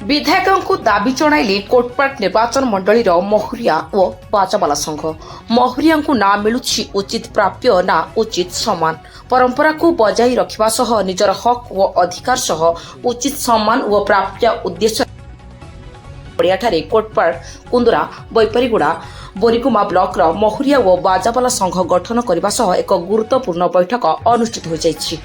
विधायकों दाबी जणाइले कोटपाट निर्वाचन मंडलीर महुरिया और बाजावाला संघ। महुरिया ना मिलुछि उचित प्राप्य ना उचित सम्मान। परंपरा को बजाई रखिबा सह निजर हक व अधिकार सह उचित सम्मान व प्राप्य उद्देश्य पड़ियाठारे कोटपाट कुंदुरा बैपारीगुड़ा बोरीगुमा ब्लॉक महुरिया और बाजावाला संघ गठन करने सह एक गुरुत्वपूर्ण बैठक अनुष्ठित हो जाइछि।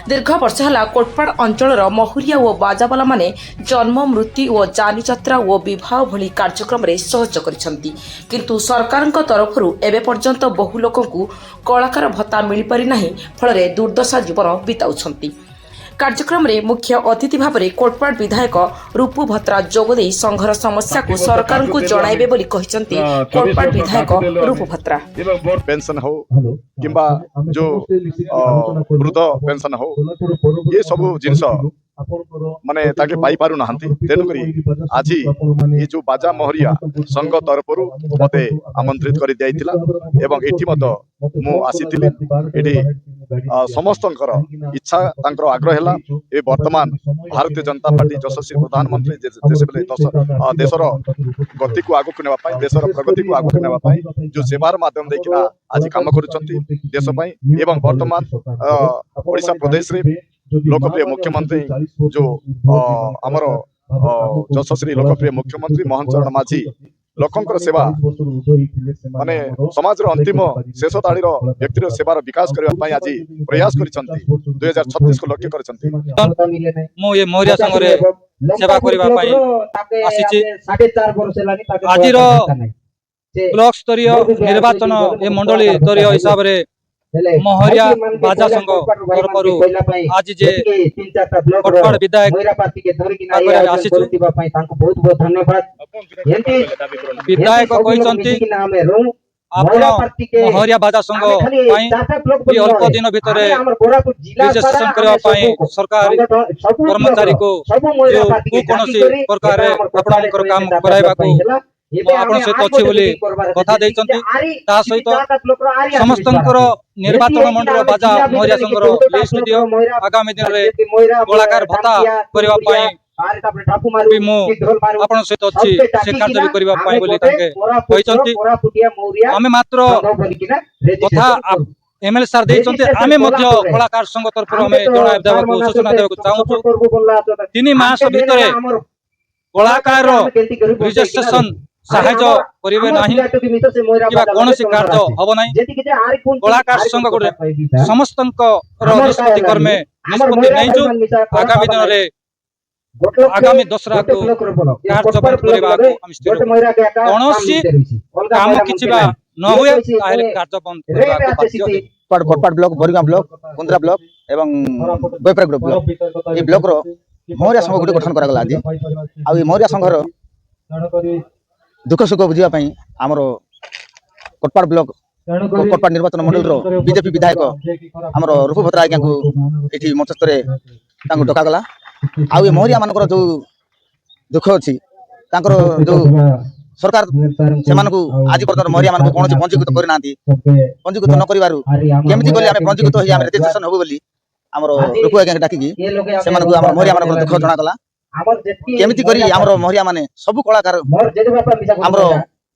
दीर्घ वर्ष है कोटपाड़ अंचल महुरिया और बाजावाला माने जन्म मृत्यु और जानी यात्रा और विवाह भली कार्यक्रम रे सहयोग करिसंती, किंतु सरकार तरफ एबे पर्यंत बहु लोक कलाकार भत्ता मिल पारि नाही, फल दुर्दशा जीवन बिताउछंती। कार्यक्रम रे मुख्य अतिथि भाव में कोटपाड़ विधायक रूपू भत्रा जोगदे संघर समस्या को सरकार को जणाइबे बोली कहिसंती। कोटपाड़ विधायक रूपू भत्रा पेंशन हो किंबा जो वृद्ध पेंशन हो ये सब जिनस माने ताके पाई पारु नाहंती। तेनु करी आज ये जो बाजा मोहरिया संघ तरफ मते आमंत्रित करि दियाइतिला एवं एठी मत मु आसीतिली। एठी समस्तंकर इच्छा तांकर आग्रह हला ए वर्तमान भारतीय जनता पार्टी यशस्वी प्रधानमंत्री जेसेबेले देशर गति को आगु नेबा पाई, देशर प्रगति को आगु नेबा पाई जो सेवार माध्यम देखिना आज काम करूछंती देश पई। एवं वर्तमान ओडिशा प्रदेश रे लोकप्रिय मुख्यमंत्री जो आमर यशस्वी लोकप्रिय मुख्यमंत्री मोहन चरण माझी लोकंकर सेवा माने समाज रो अंतिम शेष दाड़ीर व्यक्तिर सेवार विकास करबा पई आज प्रयास करिसंती। 2036 को लक्ष्य करिसंती। मो ये मोहरिया संघ रे सेवा करबा पई आसीची। 4.5 वर्ष लानी आजिर ब्लॉक स्तरीय निर्वाचन ए मंडली स्तरीय हिसाब रे मोहरिया बाजा संघ तरफ आज जे कोटपाड़ विधायक विधायक मोहरिया बाजा संघ अल्प दिन भितर रजिस्ट्रेशन करने सरकार कर्मचारी को जो कौन प्रकार काम कराइबा आपण सहित अच्छी बोली कथा सहित समस्त निर्वाचन मंडल बाजा मोहरिया संघर लिस्ट दियो। आगामी दिन में कलाकार भत्ता करने आपण सहित अच्छी से कार्य भी करने बोली आम मात्र कथा एमएलए सार आम कलाकार संघ तरफ सूचना देवाक चाहूँ। 3 मास भितर कलाकार रजिस्ट्रेशन साहाय्य करेंगे नहीं कि कौन कार्य हम ना। कलाकार संघ गोटे समस्त निष्पत्ति कर्मे निष्पत्ति नहीं आगामी दिन में आगामी दशरा को कार्य कौन काम कि न हुए कार्य बंद। कोटपाड़ ब्लॉक बोरीगां ब्लॉक कुंदरा ब्लॉक एवं बैपारीगुड़ा ब्लॉक ये ब्लॉक रो मोहरिया संघ गोटे गठन करागला आज। आ मोहरिया संघर दुख सुख बुझापी आमर कोटपाड़ ब्लॉक कोटपाड़ निर्वाचन मंडल रो बीजेपी विधायक आमर रूपू भत्रा आज्ञा को ये मंचस्थ डकागला। आउ मोहरिया मान जो दुख अच्छी जो सरकार से आज पर्यटन मोहरिया मान कौन पंजीकृत करना पंजीकृत न करमि गले आम पंजीकृत हो रजिस्ट्रेशन हबो बोली आमर रूपू आज्ञा डाकिकी से मोहरिया मान दुख जनागला। केमिति करी आमर मोहरिया माने सब कलाकार आमर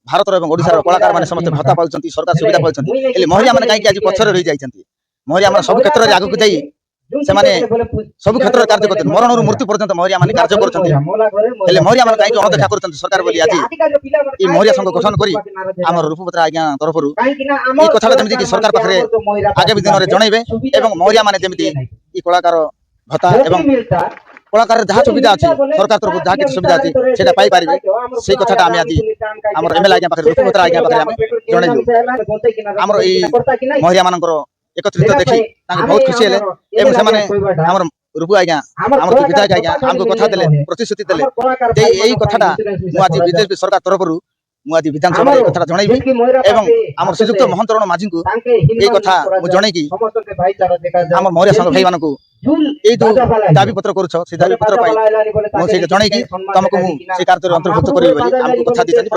भारत और ओडिशा कलाकार माने समस्त भत्ता पाउछंती, सरकार सुविधा पाउछंती। एले मोहरिया माने काई आज पछर रही जाइछंती। मोहरिया माने सब क्षेत्र रे आगु को जाई से माने सब क्षेत्र रे कार्य करछन, मरण और मृत्यु पर्यंत मोहरिया माने कार्य करछंती। एले मोहरिया माने काई अनदेखा करछंती सरकार बोली आज ई मोहरिया संघ गठन करी आमर रूपभद्रा आज्ञा तरफ ई कथा जेमिति कि सरकार पाखरे आगामी दिन रे जणाइबे एवं मोहरिया माने जेमिति ई कलाकार भत्ता एवं कलाकार जहाँ सुविधा अच्छी सरकार तरफ जहाँ किसी सुविधा अच्छी से पाई पारे से कथा आम आज आम एमएलए आज्ञा पाखे रूपू भत्रा आज्ञा पाखे जनइलु। आमर ये मोहरिया मानकर एकत्रित देखी बहुत खुशी हेले एवं रूपू आज्ञा आम विधायक आज्ञा आमको कथा देले प्रतिश्रुति देले यही कथाटा आज बीजेपी सरकार तरफ मुझे विधानसभा कथा जनइबी एवं आम श्रीजुक्त मोहन चरण माझी को यही कथा जनईकी आम मोहरिया संघ भाई मानक ये जो दाबी पत्र करुछ से दाबी पत्र जनईकी तुमको कार्य अंतर्भुक्त करी कथा दी।